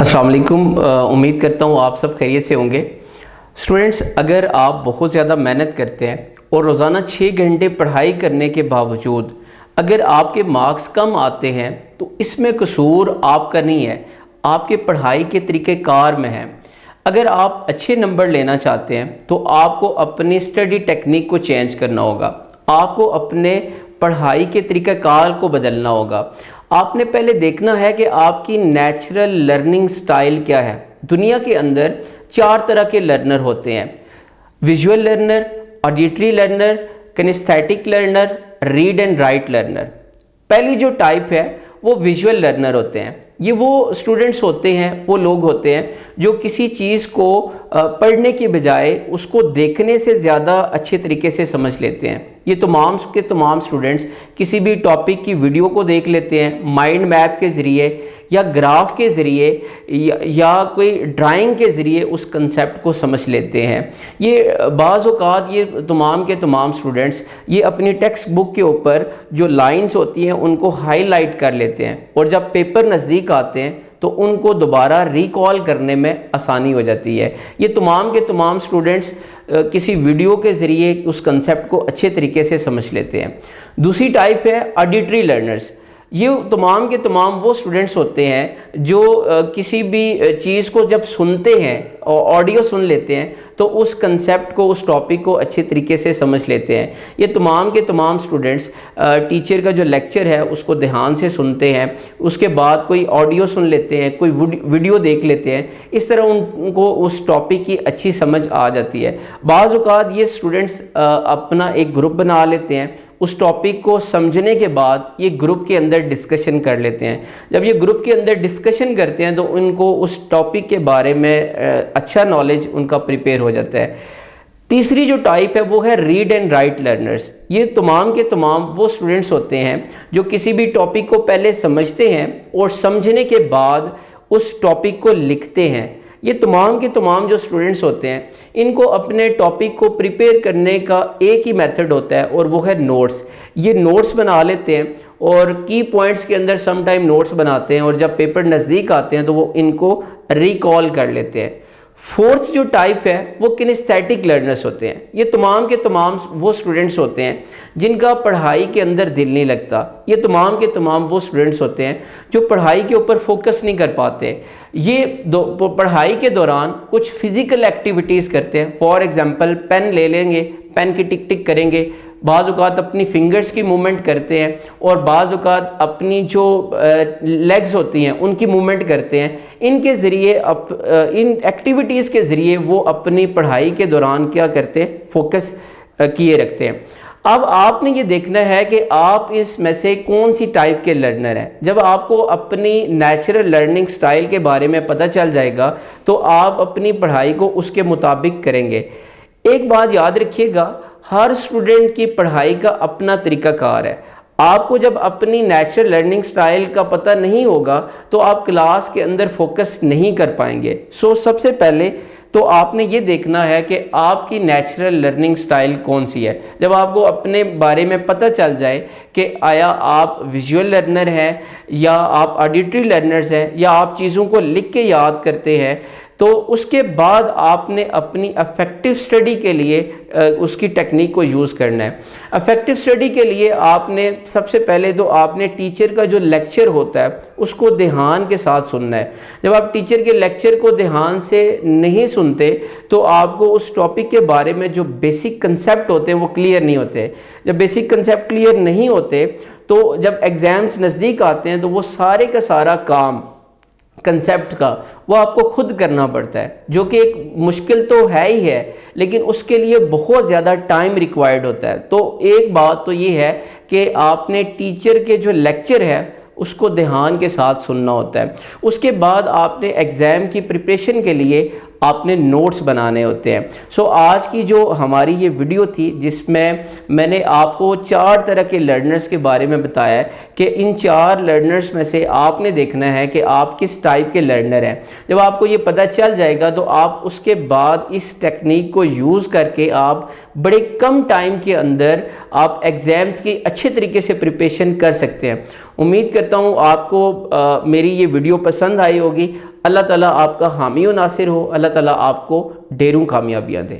अस्सलाम वालेकुम। उम्मीद करता हूँ आप सब खैरियत से होंगे। स्टूडेंट्स, अगर आप बहुत ज़्यादा मेहनत करते हैं और रोज़ाना 6 घंटे पढ़ाई करने के बावजूद अगर आपके मार्क्स कम आते हैं तो इसमें कसूर आपका नहीं है, आपके पढ़ाई के तरीक़ेकार में है। अगर आप अच्छे नंबर लेना चाहते हैं तो आपको अपनी स्टडी टेक्निक को चेंज करना होगा, आपको अपने पढ़ाई के तरीक़ाकार को बदलना होगा। आपने पहले देखना है कि आपकी नेचुरल लर्निंग स्टाइल क्या है। दुनिया के अंदर 4 तरह के लर्नर होते हैं: visual learner, auditory learner, kinaesthetic learner, read and right learner. पहली जो टाइप है वो विजुअल लर्नर होते हैं। ये वो स्टूडेंट्स होते हैं, वो लोग होते हैं जो किसी चीज़ को पढ़ने के बजाय उसको देखने से ज़्यादा अच्छे तरीके से समझ लेते हैं। ये तमाम के तमाम स्टूडेंट्स किसी भी टॉपिक की वीडियो को देख लेते हैं, माइंड मैप के ज़रिए या ग्राफ के ज़रिए या कोई ड्राइंग के ज़रिए उस कंसेप्ट को समझ लेते हैं। ये बाज़ औक़ात ये तमाम के तमाम स्टूडेंट्स ये अपनी टेक्स्ट बुक के ऊपर जो लाइंस होती हैं उनको हाईलाइट कर लेते हैं और जब पेपर नज़दीक आते हैं तो उनको दोबारा रिकॉल करने में आसानी हो जाती है। ये तमाम के तमाम स्टूडेंट्स किसी वीडियो के ज़रिए उस कंसेप्ट को अच्छे तरीके से समझ लेते हैं। दूसरी टाइप है ऑडिटरी लर्नर्स। ये तमाम के तमाम वो स्टूडेंट्स होते हैं जो किसी भी चीज़ को जब सुनते हैं और ऑडियो सुन लेते हैं तो उस कंसेप्ट को, उस टॉपिक को अच्छे तरीके से समझ लेते हैं। ये तमाम के तमाम स्टूडेंट्स टीचर का जो लेक्चर है उसको ध्यान से सुनते हैं, उसके बाद कोई ऑडियो सुन लेते हैं, कोई वीडियो देख लेते हैं। इस तरह उनको उस टॉपिक की अच्छी समझ आ जाती है। बाज़ औक़ात ये स्टूडेंट्स अपना एक ग्रुप बना लेते हैं, उस टॉपिक को समझने के बाद ये ग्रुप के अंदर डिस्कशन कर लेते हैं। जब ये ग्रुप के अंदर डिस्कशन करते हैं तो उनको उस टॉपिक के बारे में अच्छा नॉलेज उनका प्रिपेयर हो जाता है। तीसरी जो टाइप है वो है रीड एंड राइट लर्नर्स। ये तमाम के तमाम वो स्टूडेंट्स होते हैं जो किसी भी टॉपिक को पहले समझते हैं और समझने के बाद उस टॉपिक को लिखते हैं। ये तमाम के तमाम जो स्टूडेंट्स होते हैं इनको अपने टॉपिक को प्रिपेयर करने का एक ही मेथड होता है और वो है नोट्स। ये नोट्स बना लेते हैं और की पॉइंट्स के अंदर सम टाइम नोट्स बनाते हैं और जब पेपर नज़दीक आते हैं तो वो इनको रिकॉल कर लेते हैं। फोर्थ जो टाइप है वो किनेस्थेटिक लर्नर्स होते हैं। ये तमाम के तमाम वो स्टूडेंट्स होते हैं जिनका पढ़ाई के अंदर दिल नहीं लगता। ये तमाम के तमाम वो स्टूडेंट्स होते हैं जो पढ़ाई के ऊपर फोकस नहीं कर पाते। ये पढ़ाई के दौरान कुछ फिज़िकल एक्टिविटीज़ करते हैं। फॉर एग्ज़ाम्पल पेन ले लेंगे, पेन की टिक टिक करेंगे, बाज़ औक़ात अपनी फिंगर्स की मूवमेंट करते हैं और बाज़ औक़ात अपनी जो लेग्स होती हैं उनकी मूवमेंट करते हैं। इनके ज़रिए इन एक्टिविटीज़ के ज़रिए वो अपनी पढ़ाई के दौरान क्या करते हैं, फोकस किए रखते हैं। अब आपने ये देखना है कि आप इसमें से कौन सी टाइप के लर्नर हैं। जब आपको अपनी नेचुरल लर्निंग स्टाइल के बारे में पता चल जाएगा तो आप अपनी पढ़ाई को उसके मुताबिक करेंगे। एक बात याद रखिएगा, हर स्टूडेंट की पढ़ाई का अपना तरीक़ाकार है। आपको जब अपनी नेचुरल लर्निंग स्टाइल का पता नहीं होगा तो आप क्लास के अंदर फोकस नहीं कर पाएंगे। सो सबसे पहले तो आपने ये देखना है कि आपकी नेचुरल लर्निंग स्टाइल कौन सी है। जब आपको अपने बारे में पता चल जाए कि आया आप विजुअल लर्नर हैं या आप ऑडिटरी लर्नर्स हैं या आप चीज़ों को लिख के याद करते हैं, तो उसके बाद आपने अपनी अफेक्टिव स्टडी के लिए उसकी टेक्निक को यूज़ करना है। अफेक्टिव स्टडी के लिए आपने सबसे पहले तो आपने टीचर का जो लेक्चर होता है उसको ध्यान के साथ सुनना है। जब आप टीचर के लेक्चर को ध्यान से नहीं सुनते तो आपको उस टॉपिक के बारे में जो बेसिक कंसेप्ट होते हैं वो क्लियर नहीं होते। जब बेसिक कंसेप्ट क्लियर नहीं होते तो जब एग्ज़ाम्स नज़दीक आते हैं तो वो सारे का सारा काम कंसेप्ट का वो आपको खुद करना पड़ता है, जो कि एक मुश्किल तो है ही है, लेकिन उसके लिए बहुत ज़्यादा टाइम रिक्वायर्ड होता है। तो एक बात तो ये है कि आपने टीचर के जो लेक्चर है उसको ध्यान के साथ सुनना होता है। उसके बाद आपने एग्ज़ाम की प्रिपरेशन के लिए आपने नोट्स बनाने होते हैं। सो आज की जो हमारी ये वीडियो थी जिसमें मैंने आपको 4 तरह के लर्नर्स के बारे में बताया है कि इन 4 लर्नर्स में से आपने देखना है कि आप किस टाइप के लर्नर हैं। जब आपको ये पता चल जाएगा तो आप उसके बाद इस टेक्निक को यूज़ करके आप बड़े कम टाइम के अंदर आप एग्ज़ाम्स की अच्छे तरीके से प्रिपरेशन कर सकते हैं। उम्मीद करता हूँ आपको मेरी ये वीडियो पसंद आई होगी। अल्लाह ताला आपका हामी व नासिर हो, अल्लाह ताला आपको ढेरों कामयाबियाँ दे।